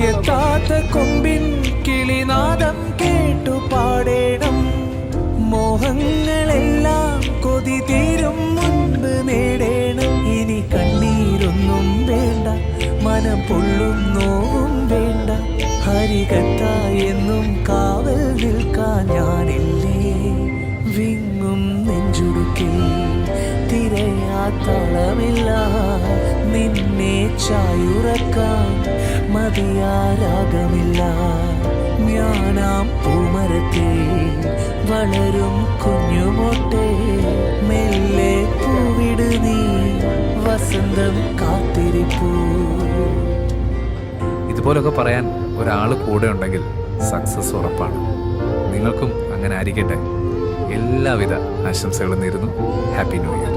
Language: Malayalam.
എത്താത്ത കൊമ്പിൻ കിളിനാദം കേട്ടു പാടേണം. മോഹങ്ങളെല്ലാം കൊതി തീരും മുൻപ് നേടേണം. ഇനി കണ്ണീരൊന്നും വേണ്ട, മനം പൊള്ളും നോവും വേണ്ട. ഹരികത്തായെന്നും കാവൽ നിൽക്കാൻ ഞാനില്ലേ. വിങ്ങും നെഞ്ചുടുക്കിൽ തിരയാത്തളമില്ല. നിന്നെ ചായുറക്കാൻ മതിയാരാഗമില്ല. ഞാനാം പൂമരത്തെ വളരും കുഞ്ഞുമോട്ടെ. മെല്ലെ പൂവിട് നീ, വസന്തം കാത്തിരിപ്പൂ. ഇതുപോലൊക്കെ പറയാൻ ഒരാൾ കൂടെ ഉണ്ടെങ്കിൽ സക്സസ് ഉറപ്പാണ്. നിങ്ങൾക്കും അങ്ങനെ ആയിരിക്കട്ടെ. എല്ലാവിധ ആശംസകളും നേരുന്നു. Happy new year.